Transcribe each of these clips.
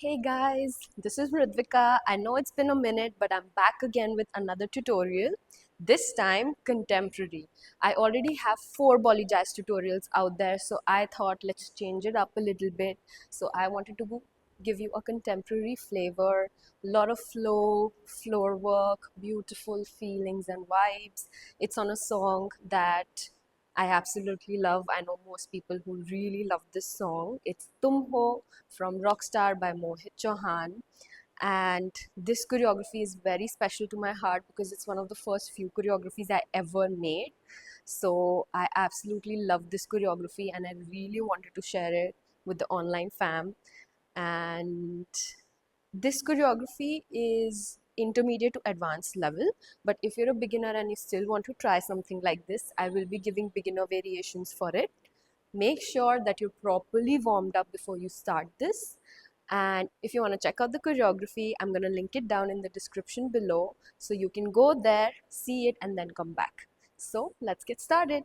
Hey guys, this is Mridvika. I know it's been a minute, but I'm back again with another tutorial. This time, contemporary. I already have 4 Bolly Jazz tutorials out there, so I thought let's change it up a little bit. So I wanted to give you a contemporary flavor, lot of floor work, beautiful feelings and vibes. It's on a song that I absolutely love. I know most people who really love this song. It's Tum Ho from Rockstar by Mohit Chauhan. And this choreography is very special to my heart because it's one of the first few choreographies I ever made. So I absolutely love this choreography and I really wanted to share it with the online fam. And this choreography is intermediate to advanced level, but if you're a beginner and you still want to try something like this, I will be giving beginner variations for it. Make sure that you're properly warmed up before you start this. And if you want to check out the choreography, I'm going to link it down in the description below so you can go there, see it, and then come back. So let's get started.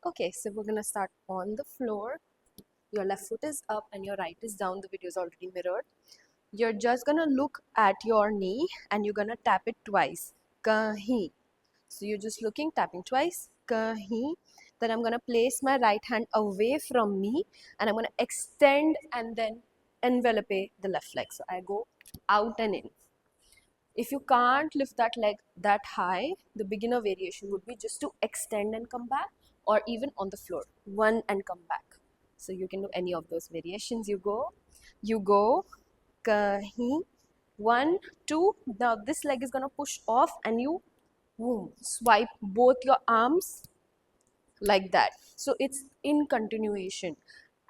Okay, so we're going to start on the floor. Your left foot is up and your right is down. The video is already mirrored. You're just gonna look at your knee and you're gonna tap it twice. Kahin. So you're just looking, tapping twice. Kahin. Then I'm gonna place my right hand away from me and I'm gonna extend and then envelope the left leg. So I go out and in. If you can't lift that leg that high, the beginner variation would be just to extend and come back, or even on the floor, one and come back. So you can do any of those variations. You go, kahin, one, two. Now this leg is gonna push off, and you boom, swipe both your arms like that. So it's in continuation.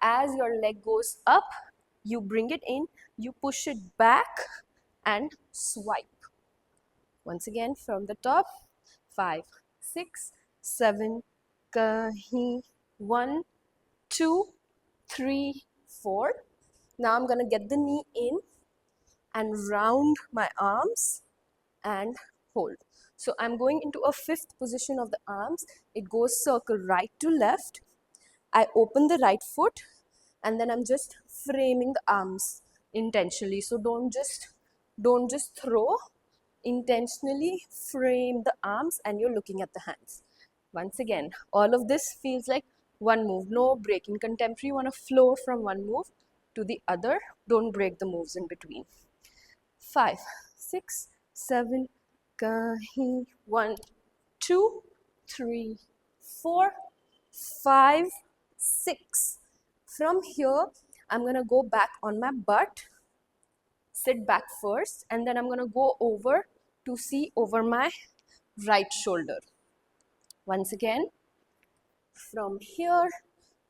As your leg goes up, you bring it in, you push it back, and swipe. Once again from the top, 5, 6, 7, kahin, 1, 2, 3, 4. Now I'm gonna get the knee in and round my arms and hold. So I'm going into a fifth position of the arms. It goes circle right to left. I open the right foot and then I'm just framing the arms intentionally. So don't just throw, intentionally frame the arms and you're looking at the hands. Once again, all of this feels like one move, no break. In contemporary, you want to flow from one move to the other. Don't break the moves in between. 5, 6, 7, kahin, 1, 2, 3, 4, 5, 6. From here, I'm going to go back on my butt, sit back first, and then I'm going to go over to see over my right shoulder. Once again, from here,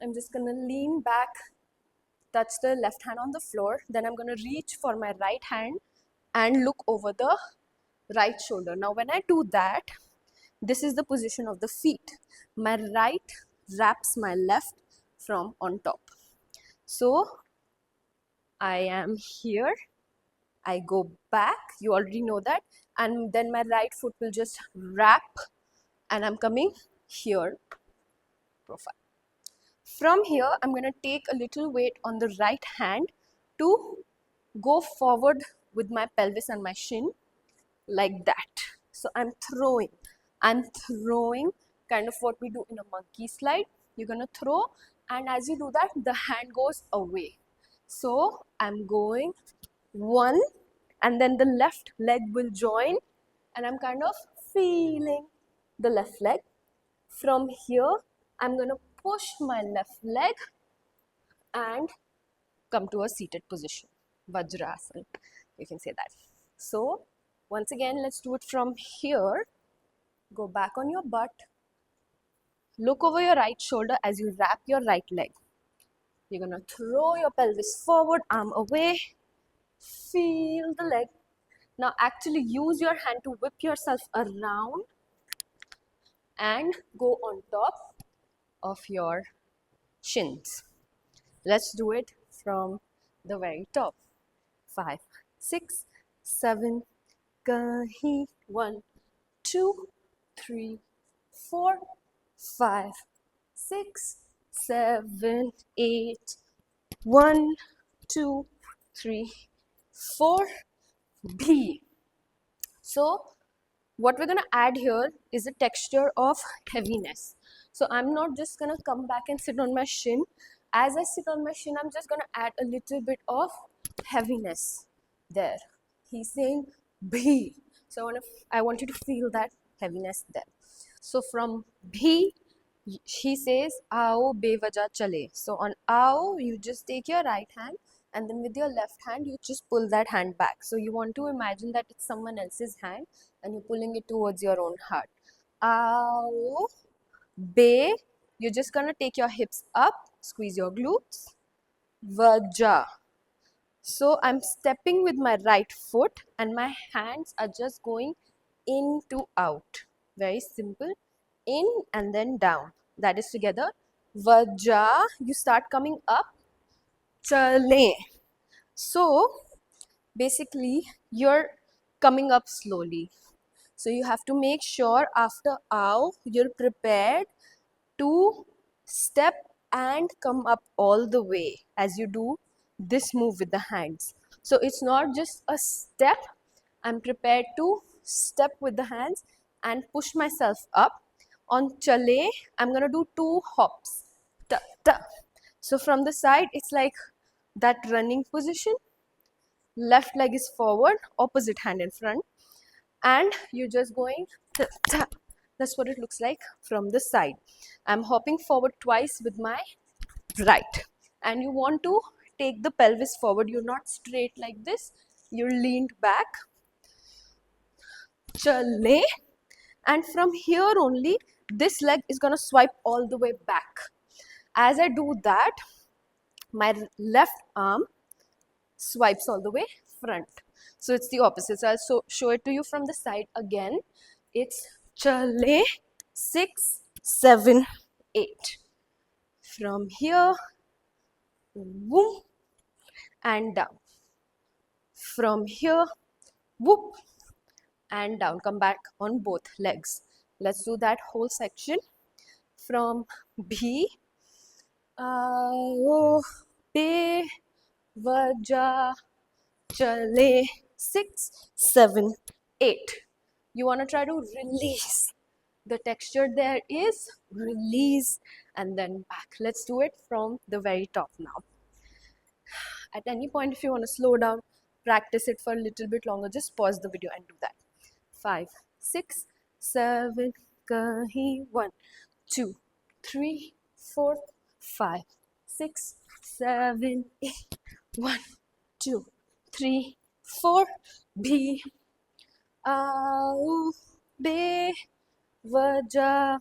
I'm just going to lean back, touch the left hand on the floor. Then I'm going to reach for my right hand and look over the right shoulder. Now, when I do that, this is the position of the feet. My right wraps my left from on top. So I am here. I go back. You already know that. And then my right foot will just wrap and I'm coming here, profile. From here, I'm going to take a little weight on the right hand to go forward with my pelvis and my shin like that. So I'm throwing kind of what we do in a monkey slide. You're going to throw, and as you do that, the hand goes away. So I'm going one, and then the left leg will join, and I'm kind of feeling the left leg. From here, I'm going to push my left leg and come to a seated position, Vajrasana, you can say that. So once again, let's do it from here. Go back on your butt, look over your right shoulder as you wrap your right leg. You're gonna throw your pelvis forward, arm away, feel the leg. Now actually use your hand to whip yourself around and go on top of your shins. Let's do it from the very top. 5, 6, 7, kahin, 1, 2, 3, 4, 5, 6, 7, 8. 1, 2, 3, 4. B. So what we're gonna add here is a texture of heaviness. So I'm not just gonna come back and sit on my shin. As I sit on my shin, I'm just gonna add a little bit of heaviness there. He's saying B. So I want you to feel that heaviness there. So from B, he says आओ बेवजह चले. So on आओ, you just take your right hand and then with your left hand you just pull that hand back. So you want to imagine that it's someone else's hand and you're pulling it towards your own heart. आओ बे, you're just gonna take your hips up, squeeze your glutes. Vaja. So I'm stepping with my right foot and my hands are just going in to out. Very simple. In and then down. That is together. Vaja. You start coming up. Chale. So basically you're coming up slowly. So you have to make sure after ow you're prepared to step and come up all the way as you do this move with the hands. So it's not just a step, I'm prepared to step with the hands and push myself up. On chale, I'm gonna do 2 hops. Ta, ta. So from the side, it's like that running position. Left leg is forward, opposite hand in front, and you're just going ta, ta. That's what it looks like from the side. I'm hopping forward twice with my right, and you want to take the pelvis forward. You're not straight like this, you're leaned back. Chale. And from here only, this leg is gonna swipe all the way back. As I do that, my left arm swipes all the way front. So it's the opposite. So I'll show it to you from the side again. It's chale, 6, 7, 8. From here, whoop, and down. From here, whoop, and down. Come back on both legs. Let's do that whole section. From B, आओ बेवजह चले. 6, 7, 8. You want to try to release. The texture there is release and then back. Let's do it from the very top now. At any point, if you want to slow down, practice it for a little bit longer, just pause the video and do that. 5, 6, 7, kahi. 1, 2, 3, 4, 5, 6, 7, 8. 1, 2, 3, 4. B. आओ बेवजह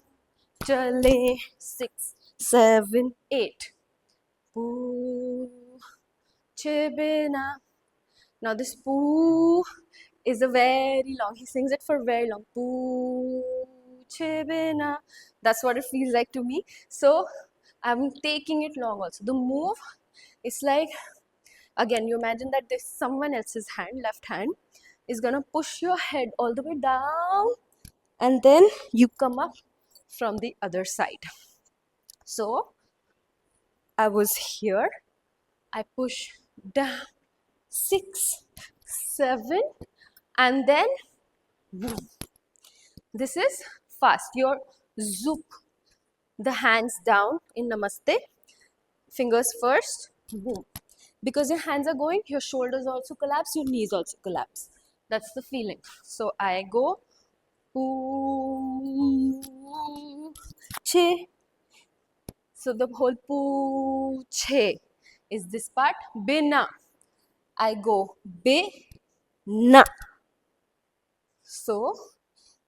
चले. 6, 7, 8. पूछे बिना. Now this poo is a very long. He sings it for very long. Pooche bina. That's what it feels like to me. So I'm taking it long also. The move is like, again, you imagine that there's someone else's hand, left hand, is gonna push your head all the way down and then you come up from the other side. So I was here, I push down, 6, 7, and then boom. This is fast. Your zoop, the hands down in namaste, fingers first, boom. Because your hands are going, your shoulders also collapse, your knees also collapse. That's the feeling. So I go pooche. So the whole pooche is this part. Bina. I go be na. So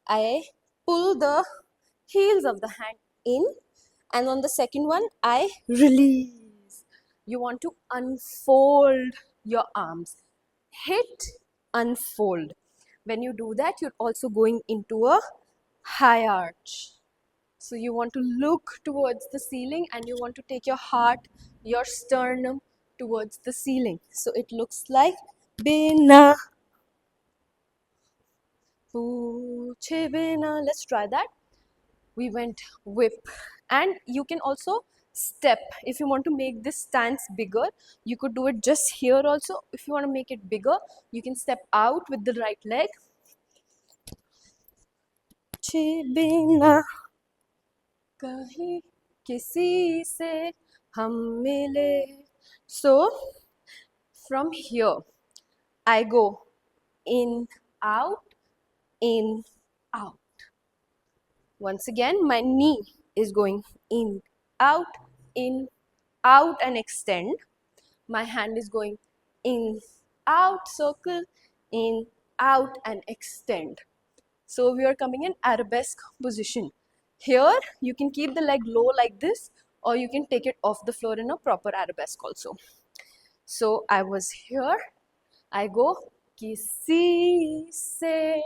I pull the heels of the hand in, and on the second one I release. You want to unfold your arms. Hit, unfold. When you do that, you're also going into a high arch. So you want to look towards the ceiling and you want to take your heart, your sternum towards the ceiling. So it looks like Bina. Pooche bina. Let's try that. we went whip, and you can also step. If you want to make this stance bigger, you could do it just here also. If you want to make it bigger, you can step out with the right leg. बिना कहीं किसी से हम मिले. So from here I go in, out, in, out. Once again, my knee is going in, out, and extend. My hand is going in, out, circle, in, out, and extend. So we are coming in arabesque position. Here, you can keep the leg low like this, or you can take it off the floor in a proper arabesque also. So I was here, I go kisi se.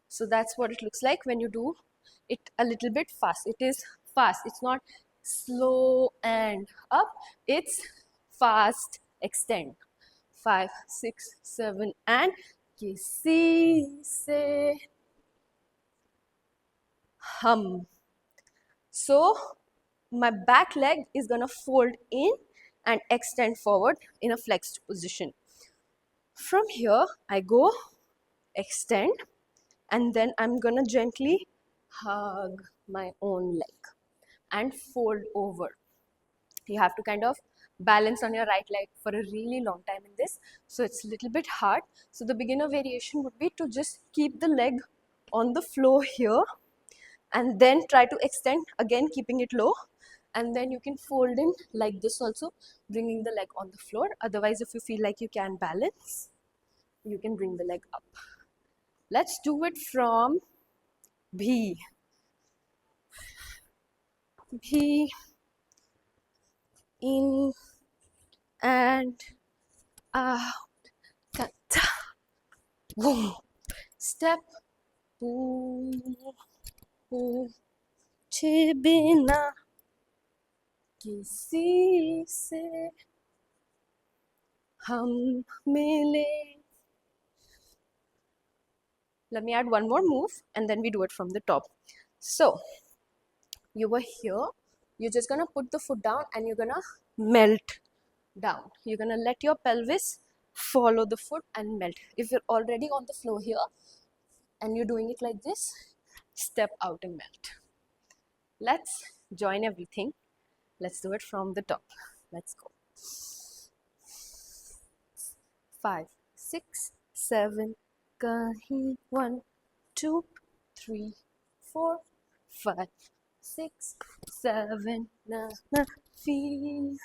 So that's what it looks like when you do it a little bit fast. It is fast. It's not slow and up. It's fast, extend. 5, 6, 7 and kisi se hum. So my back leg is gonna fold in and extend forward in a flexed position. From here I go extend, and then I'm gonna gently hug my own leg and fold over. You have to kind of balance on your right leg for a really long time in this, so it's a little bit hard. So the beginner variation would be to just keep the leg on the floor here and then try to extend, again keeping it low, and then you can fold in like this also, bringing the leg on the floor. Otherwise, if you feel like you can balance, you can bring the leg up. Let's do it from B. B, in and out, ta, boom, step, boom, boom, बिना किसी से हम मिले. Let me add one more move and then we do it from the top. So you were here, you're just gonna put the foot down and you're gonna melt down. You're gonna let your pelvis follow the foot and melt. If you're already on the floor here and you're doing it like this, step out and melt. Let's join everything. Let's do it from the top. Let's go. 5, 6, 7, kahin. 1, 2, 3, 4, 5, 6, 7, na na feel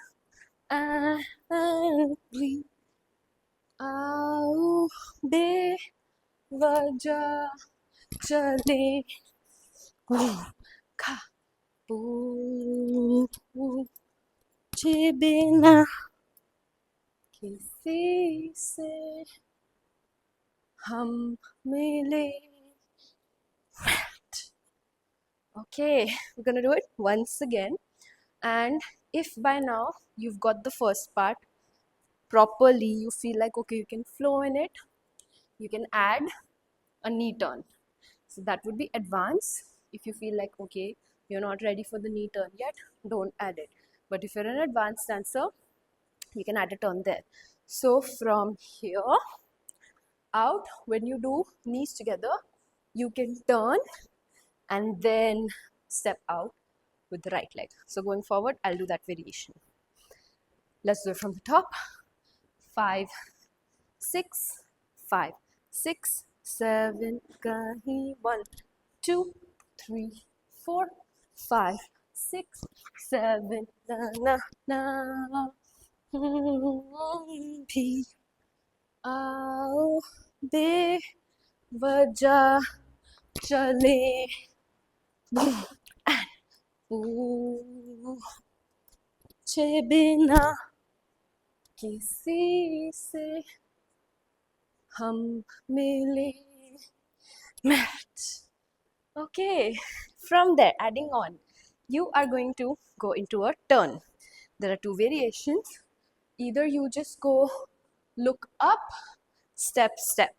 angry. आओ बेवजह चले खा पूछे बिना किसी से हम मिले. Okay, we're gonna do it once again, and if by now you've got the first part properly, you feel like okay, you can flow in it, you can add a knee turn. So that would be advanced. If you feel like okay, you're not ready for the knee turn yet, don't add it. But if you're an advanced dancer, you can add a turn there. So from here out, when you do knees together, you can turn and then step out with the right leg. So going forward, I'll do that variation. Let's do it from the top. 5, 6, 5, 6, 7, kahin. 1, 2, 3, 4, 5, 6, 7, na na na. भी आओ बेवजह चले पूछे बिना किसी से हम मिले. Melt. Okay, from there, adding on, you are going to go into a turn. There are two variations. Either you just go look up, step, step.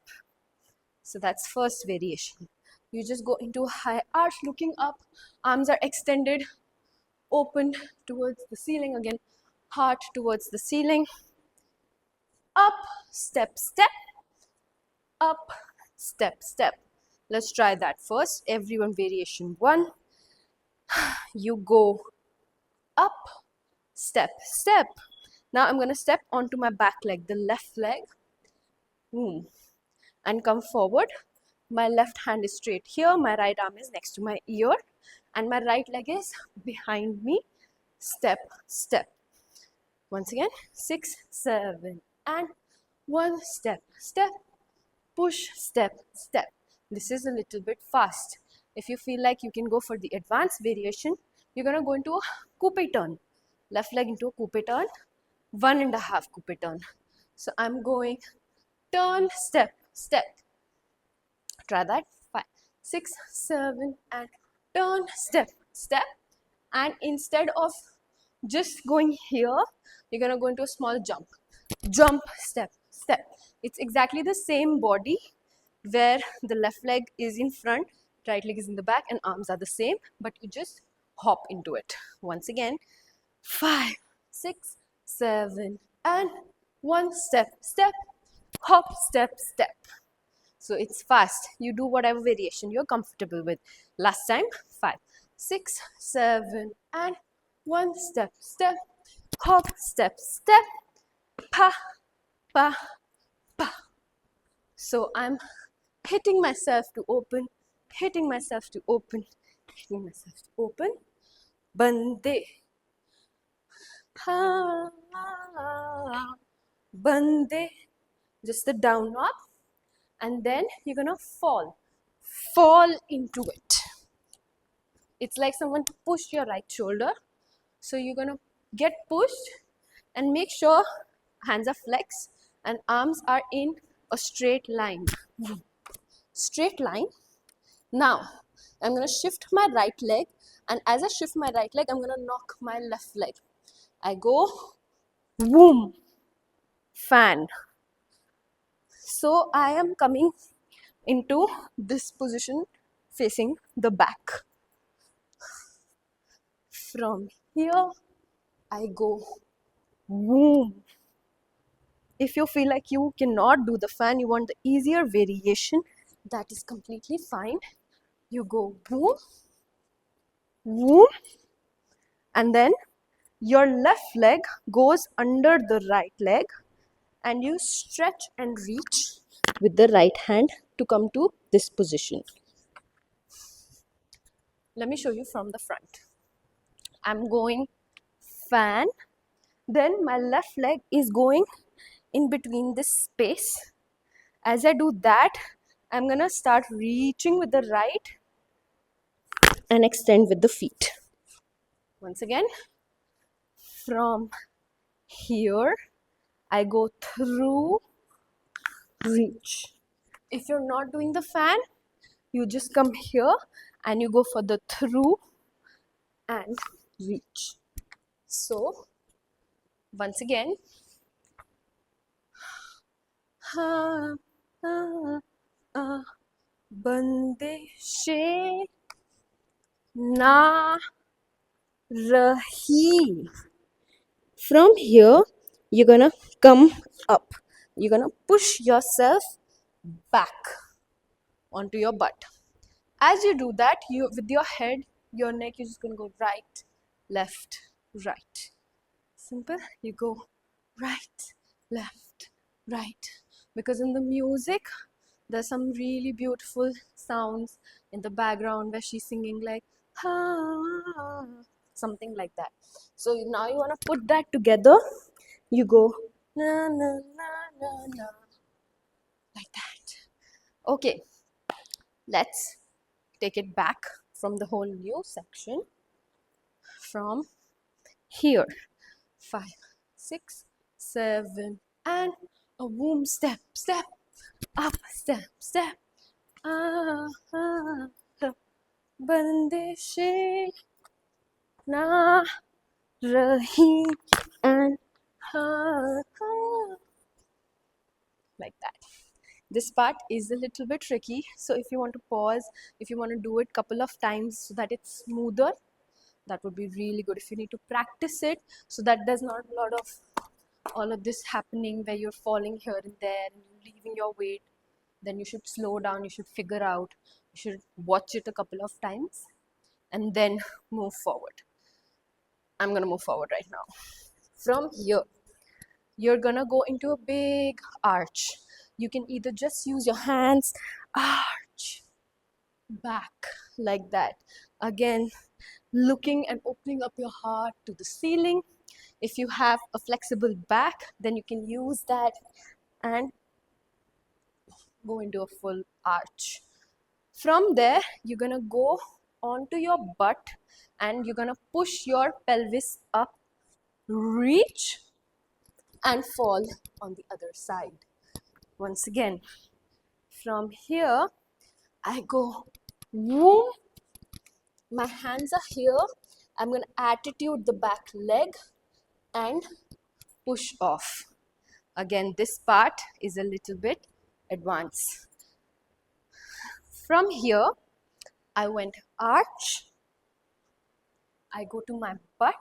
So that's first variation. You just go into a high arch, looking up, arms are extended, open towards the ceiling again, heart towards the ceiling, up, step, step, up, step, step. Let's try that first. Everyone, variation 1. You go up, step, step. Now I'm going to step onto my back leg, the left leg, and come forward. My left hand is straight here, my right arm is next to my ear, and my right leg is behind me. Step, step. Once again, 6, 7, and 1, step, step, push, step, step. This is a little bit fast. If you feel like you can go for the advanced variation, you're going to go into a coupe turn. Left leg into a coupe turn, 1.5 coupe turn. So I'm going turn, step, step. Try that. 5, 6, 7, and turn, step, step. And instead of just going here, you're going to go into a small jump. Jump, step, step. It's exactly the same body where the left leg is in front, right leg is in the back, and arms are the same, but you just hop into it. Once again, 5, 6, 7, and 1, step, step, hop, step, step. So it's fast. You do whatever variation you're comfortable with. Last time, 5, 6, 7, and 1, step, step, hop, step, step, pa, pa, pa. So I'm hitting myself to open, hitting myself to open, hitting myself to open. Bande. Ha, bande. Just the down knob. And then you're gonna fall into it. It's like someone pushed your right shoulder, so you're gonna get pushed and make sure hands are flexed and arms are in a straight line. Straight line. Now I'm gonna shift my right leg, and as I shift my right leg, I'm gonna knock my left leg. I go boom, fan. So I am coming into this position facing the back. From here, I go boom. If you feel like you cannot do the fan, you want the easier variation, that is completely fine. You go boom, boom, and then your left leg goes under the right leg, and you stretch and reach with the right hand to come to this position. Let me show you from the front. I'm going fan, then my left leg is going in between this space. As I do that, I'm gonna start reaching with the right and extend with the feet. Once again, from here, I go through, reach. If you're not doing the fan, you just come here and you go for the through and reach. So, once again, ha, ha, ha, bandeshe na rahi. From here, you're gonna come up. You're gonna push yourself back onto your butt. As you do that, you with your head, your neck, you're just gonna go right, left, right. Simple. You go right, left, right. Because in the music, there's some really beautiful sounds in the background where she's singing like ha, something like that. So now you want to put that together. You go na na na na na like that. Okay, let's take it back from the whole new section. From here, 5, 6, 7, and a boom, step, step, up, step, step. Ah, ah, ah. Bandeshe na rahi, and ha, ha. Like that. This part is a little bit tricky, so if you want to pause, if you want to do it couple of times so that it's smoother, that would be really good. If you need to practice it so that there's not a lot of all of this happening where you're falling here and there and you're leaving your weight, then you should slow down, you should figure out, you should watch it a couple of times and then move forward. I'm gonna move forward right now. From here, you're gonna go into a big arch. You can either just use your hands, arch, back, like that. Again, looking and opening up your heart to the ceiling. If you have a flexible back, then you can use that and go into a full arch. From there, you're gonna go onto your butt and you're gonna push your pelvis up, reach, and fall on the other side. Once again, from here, I go, whoom, my hands are here. I'm gonna attitude the back leg and push off. Again, this part is a little bit advanced. From here, I went arch, I go to my butt,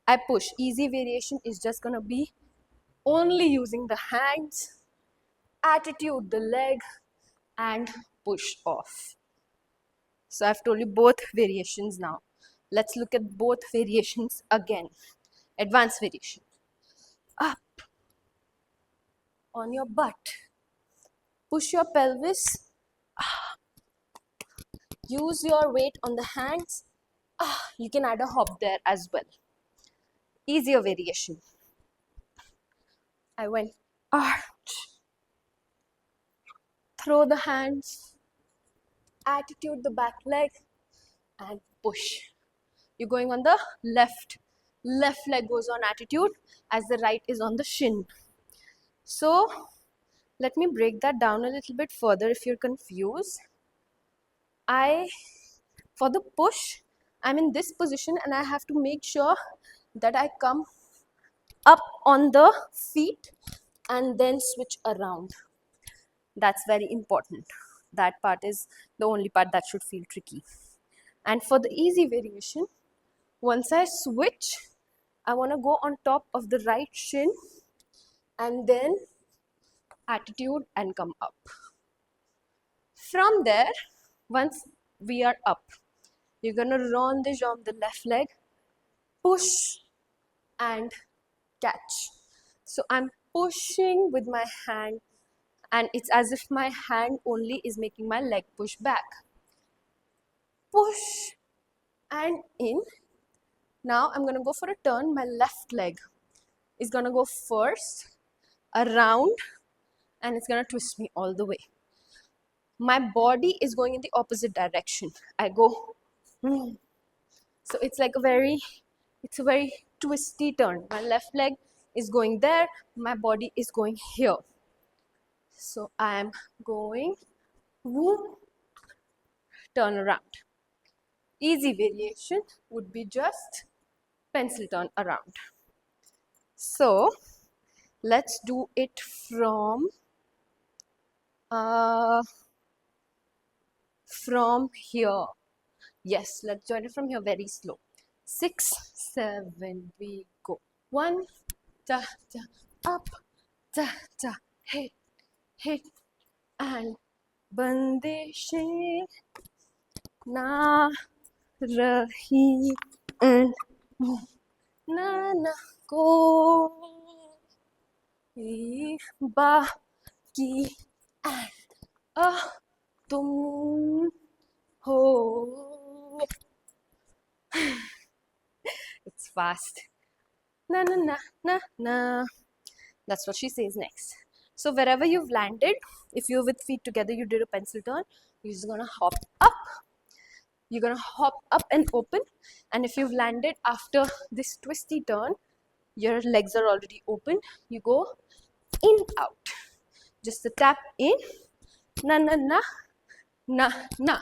I push. Easy variation is just gonna be only using the hands, attitude the leg and push off. So I've told you both variations now. Let's look at both variations again. Advanced variation. Up on your butt. Push your pelvis. Use your weight on the hands. You can add a hop there as well. Easier variation. I went arch. Throw the hands. Attitude the back leg and push. You're going on the left. Left leg goes on attitude as the right is on the shin. So let me break that down a little bit further if you're confused. For the push, I'm in this position and I have to make sure that I come up on the feet and then switch around. That's very important. That part is the only part that should feel tricky. And for the easy variation, once I switch, I want to go on top of the right shin and then attitude and come up. From there, once we are up, you're going to roll the jump the left leg, push and catch. So I'm pushing with my hand and it's as if my hand only is making my leg push back. Push and in. Now I'm going to go for a turn. My left leg is going to go first, around, and it's going to twist me all the way. My body is going in the opposite direction. I go, so it's like a very twisty turn. My left leg is going there, my body is going here. So I am going, turn around. Easy variation would be just pencil turn around. So let's do it from here. Yes, let's join it from here very slow. 6, 7, we go. 1, ta, ta, up, ta, ta, hit, hit, and bandisheं ना रही and ना ना कोई बाकी and तुम हो. It's fast. Na na na na na. That's what she says next. So wherever you've landed, if you're with feet together, you did a pencil turn, you're just gonna hop up. You're gonna hop up and open. And if you've landed after this twisty turn, your legs are already open. You go in, out. Just a tap in. Na na na. Na na.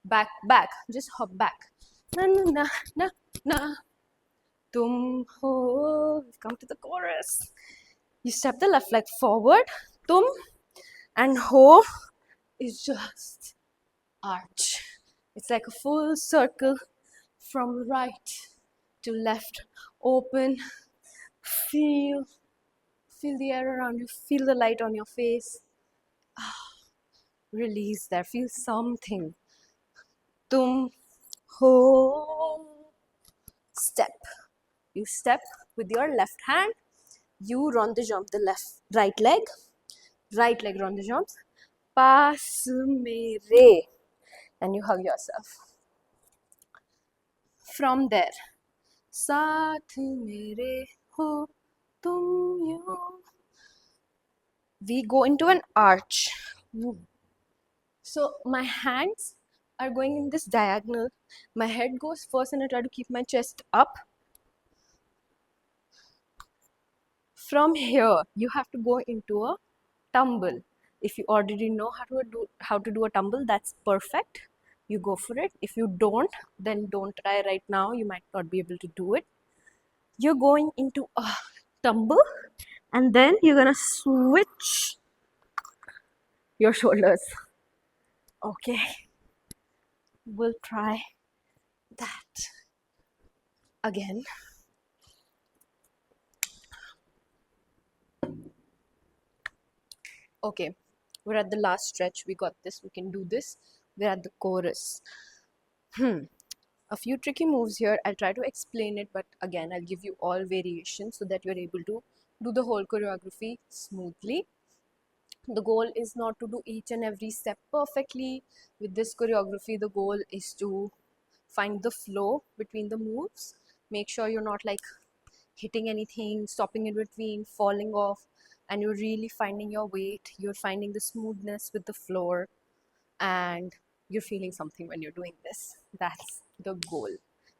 Back, back. Just hop back. Na na na na na. Tum ho. We've come to the chorus. You step the left leg forward, tum, and ho is just arch. It's like a full circle from right to left. Open, feel, feel the air around you, feel the light on your face. Release there, feel something. Tum, ho, step. You step with your left hand. You run the jump, the right leg run the jumps. Paas mere, and you hug yourself. From there, साथ मेरे हो तुम यूं. We go into an arch. So my hands are going in this diagonal. My head goes first and I try to keep my chest up. From here, you have to go into a tumble. If you already know how to do a tumble, that's perfect. You go for it. If you don't, then don't try right now. You might not be able to do it. You're going into a tumble, and then you're gonna switch your shoulders. Okay, we'll try that again. Okay, we're at the last stretch. We got this. We can do this. We're at the chorus. A few tricky moves here. I'll try to explain it, but again, I'll give you all variations so that you're able to do the whole choreography smoothly. The goal is not to do each and every step perfectly. With this choreography, the goal is to find the flow between the moves. Make sure you're not like hitting anything, stopping in between, falling off, and you're really finding your weight. You're finding the smoothness with the floor, and you're feeling something when you're doing this. That's the goal.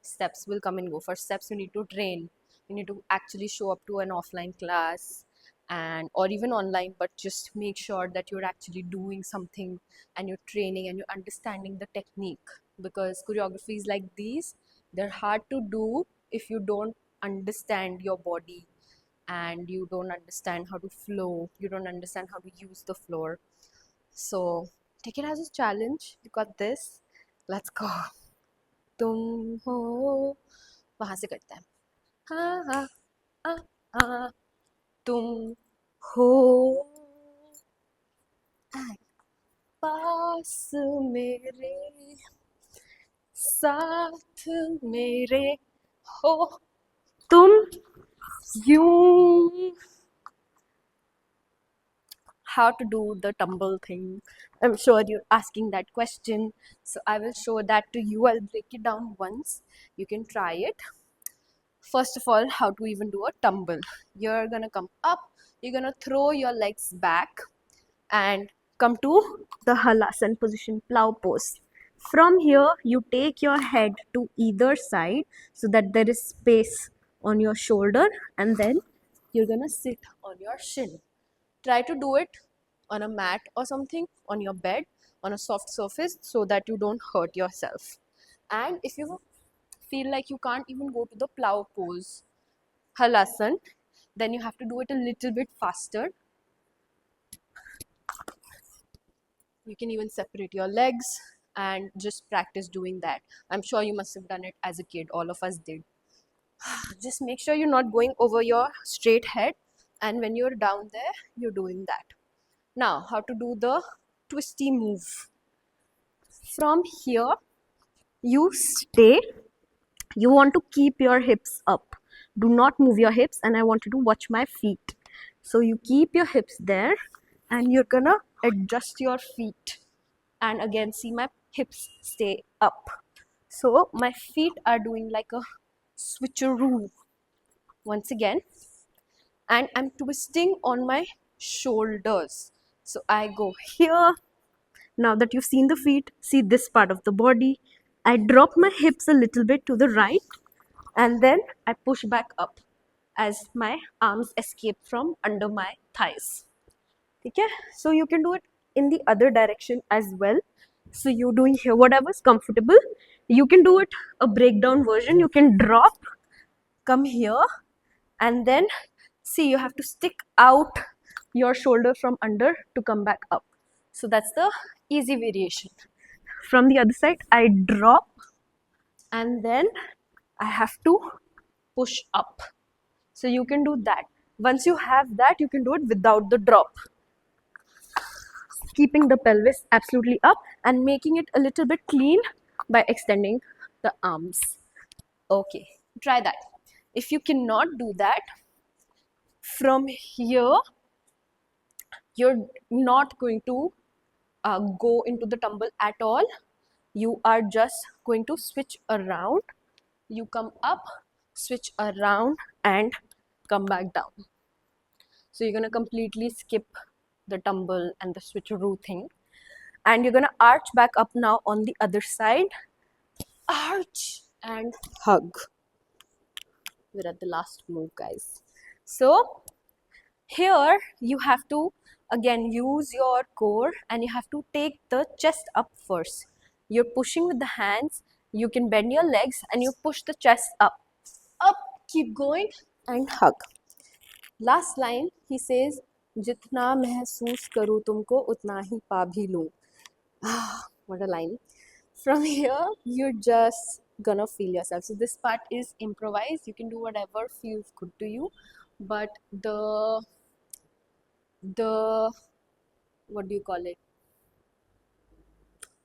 Steps will come and go. For steps, you need to train. You need to actually show up to an offline class and or even online, but just make sure that you're actually doing something and you're training and you're understanding the technique, because choreographies like these, they're hard to do if you don't understand your body and you don't understand how to flow, you don't understand how to use the floor. So take it as a challenge. You got this. Let's go. तुम हो, वहां से करते हैं. हाँ हाँ हाँ हाँ, तुम हो पास मेरे, साथ मेरे हो तुम यूं. How to do the tumble thing. I'm sure you're asking that question. So I will show that to you. I'll break it down once. You can try it. First of all, how to even do a tumble. You're gonna come up, you're gonna throw your legs back and come to the halasana position, plow pose. From here, you take your head to either side so that there is space on your shoulder, and then you're gonna sit on your shin. Try to do it on a mat or something, on your bed, on a soft surface, so that you don't hurt yourself. And if you feel like you can't even go to the plow pose, halasana, then you have to do it a little bit faster. You can even separate your legs and just practice doing that. I'm sure you must have done it as a kid. All of us did. Just make sure you're not going over your straight head, and when you're down there, you're doing that. Now, how to do the twisty move. From here, you stay. You want to keep your hips up. Do not move your hips, and I want you to watch my feet. So you keep your hips there, and you're gonna adjust your feet. And again, see my hips stay up. So my feet are doing like a switcheroo once again, and I'm twisting on my shoulders. So I go here. Now that you've seen the feet, see this part of the body. I drop my hips a little bit to the right, and then I push back up as my arms escape from under my thighs. Okay? So you can do it in the other direction as well. So you're doing here whatever's comfortable. You can do it a breakdown version. You can drop, come here, and then see, you have to stick out your shoulder from under to come back up. So that's the easy variation. From the other side, I drop and then I have to push up. So you can do that. Once you have that, you can do it without the drop, keeping the pelvis absolutely up and making it a little bit clean by extending the arms. Okay, try that. If you cannot do that, from here, you're not going to go into the tumble at all. You are just going to switch around. You come up, switch around, and come back down. So you're going to completely skip the tumble and the switcheroo thing. And you're going to arch back up now on the other side. Arch and hug. We're at the last move, guys. So here you have to again use your core and you have to take the chest up first. You're pushing with the hands. You can bend your legs and you push the chest up. Up, keep going and hug. Last line, he says, जितना महसूस करूँ तुमको उतना ही पा भी लूँ. What a line. From here, you're just gonna feel yourself. So this part is improvised. You can do whatever feels good to you. But the what do you call it?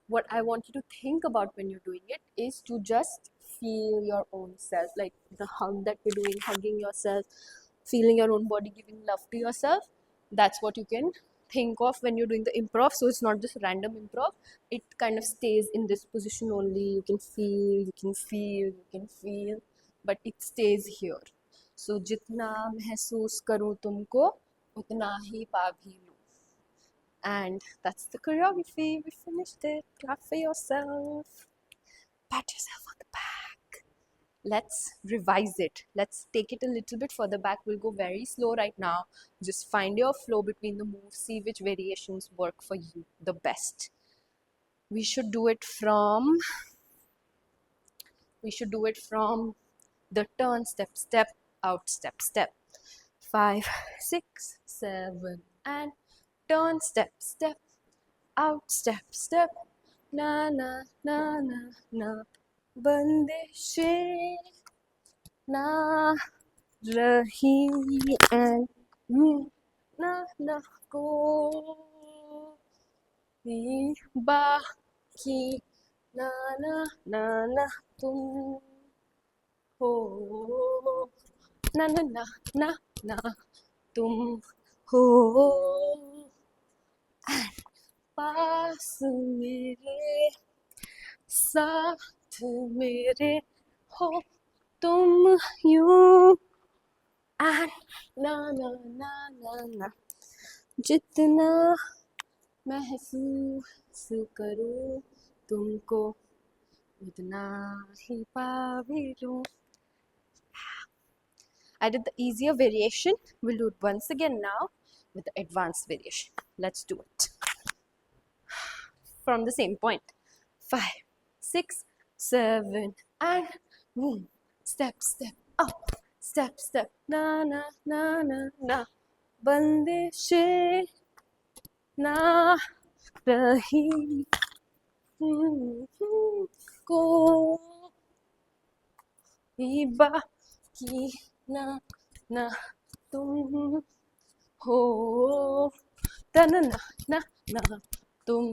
What I want you to think about when you're doing it is to just feel your own self. Like the hug that we're doing, hugging yourself, feeling your own body, giving love to yourself. That's what you can think of when you're doing the improv. So it's not just random improv. It kind of stays in this position only. You can feel, you can feel, you can feel, but it stays here. So जितना महसूस करूँ तुमको उतना ही पा भी लूँ. And that's the choreography. We finished it. Clap for yourself. Pat yourself on the back. Let's revise it. Let's take it a little bit further back. We'll go very slow right now. Just find your flow between the moves. See which variations work for you the best. We should do it from the turn, step, step, out, step, step. 5, 6, 7, and turn, step, step, out, step, step. Na na na na na. बंदिशें ना रही and ना ना कोई बाकी ना ना ना ना तुम हो ना ना ना ना ना तुम हो पास मेरे साथ मेरे हो तुम यूं and ना ना ना ना ना जितना महसूस करूं तुमको उतना ही पा भी लूं. I did the easier variation. We'll do it once again now with the advanced variation. Let's do it. From the same point. 5, 6, 7, and boom. Step, step, up. Step, step, na, na, na, na, na. बंदिशें ना रही कोई बाकी ना ना तुम हो ना ना ना ना तुम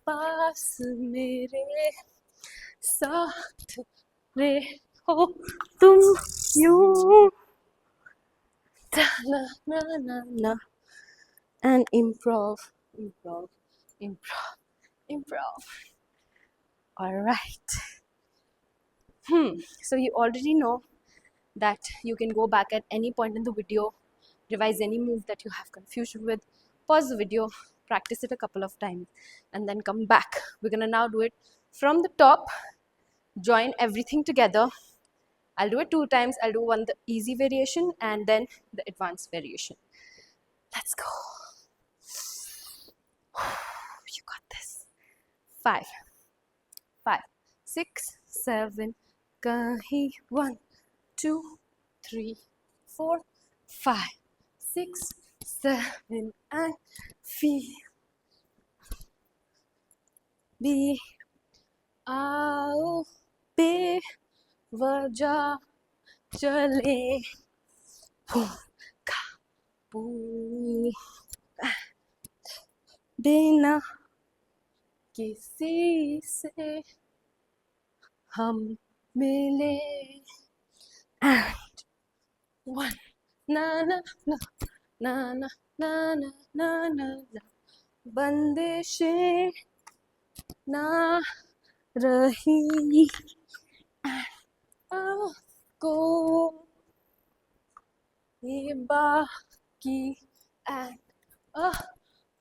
पास मेरे साथ रे हो तुम यूं na na na na and improv. All right. So you already know that you can go back at any point in the video, revise any move that you have confusion with, pause the video, practice it a couple of times, and then come back. We're gonna now do it from the top, join everything together. I'll do it 2 times. I'll do one the easy variation and then the advanced variation. Let's go. You got this. 5, 5, 6, 7, kahi 1, 2, 3, 4, 5, 6, 7 and feel. Be आओ बेवजह चले बिना किसी से हम मिले and one na na na na na na na na na na बंदिशें ना रही आपको ये बाकी and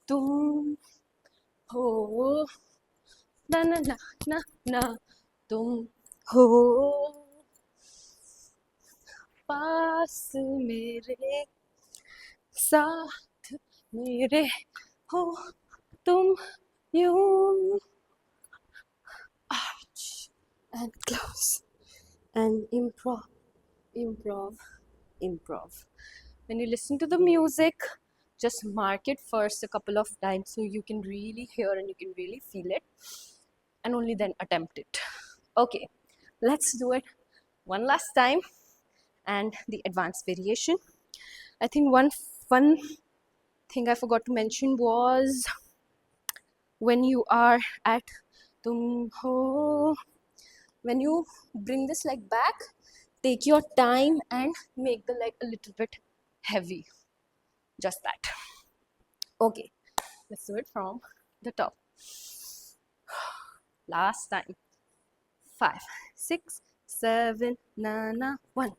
तुम हो ना ना ना ना ना तुम हो पास मेरे साथ मेरे हो तुम यूं arch and close and improv improv improv. When you listen to the music, just mark it first a couple of times so you can really hear and you can really feel it, and only then attempt it. Okay, let's do it one last time. And the advanced variation. I think one fun thing I forgot to mention was when you are at tum ho, when you bring this leg back, take your time and make the leg a little bit heavy. Just that. Okay, let's do it from the top. Last time. 5, 6, 7, na na. 1,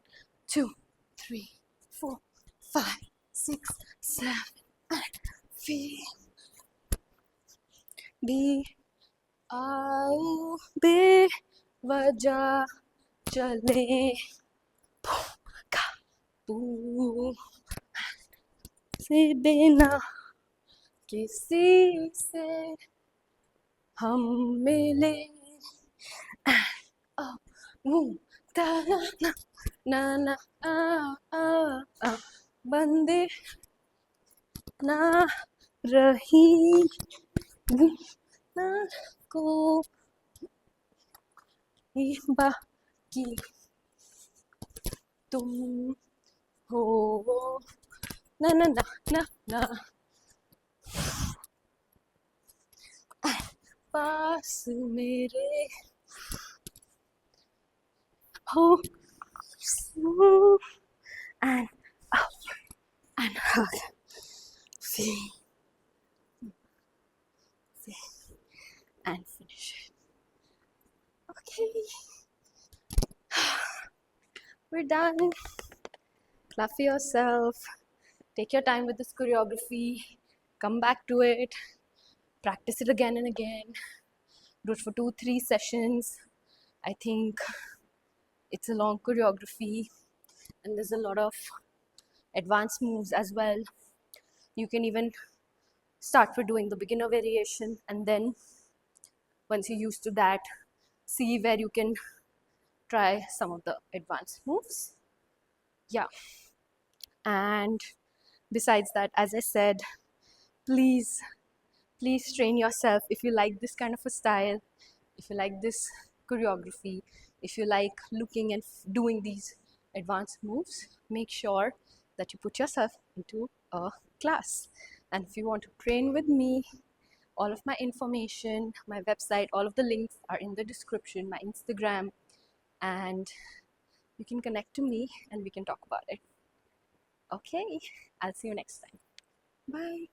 2, 3, 4, 5, 6, 7, and feel. Be आओ बेवजह चले तू से बिना किसी से हम मिले ना ना ना बंदे ना रही ना को बाकी तुम हो ना ना ना ना ना पास मेरे हो and up and hug. Feel and finish it. Okay, we're done. Clap for yourself. Take your time with this choreography. Come back to it. Practice it again and again. Do it for 2-3 sessions. I think it's a long choreography and there's a lot of advanced moves as well. You can even start with doing the beginner variation, and then once you're used to that, see where you can try some of the advanced moves. Yeah. And besides that, as I said, please train yourself. If you like this kind of a style, if you like this choreography, if you like looking and doing these advanced moves, make sure that you put yourself into a class. And if you want to train with me, all of my information, my website, all of the links are in the description, my Instagram, and you can connect to me and we can talk about it. Okay, I'll see you next time. Bye.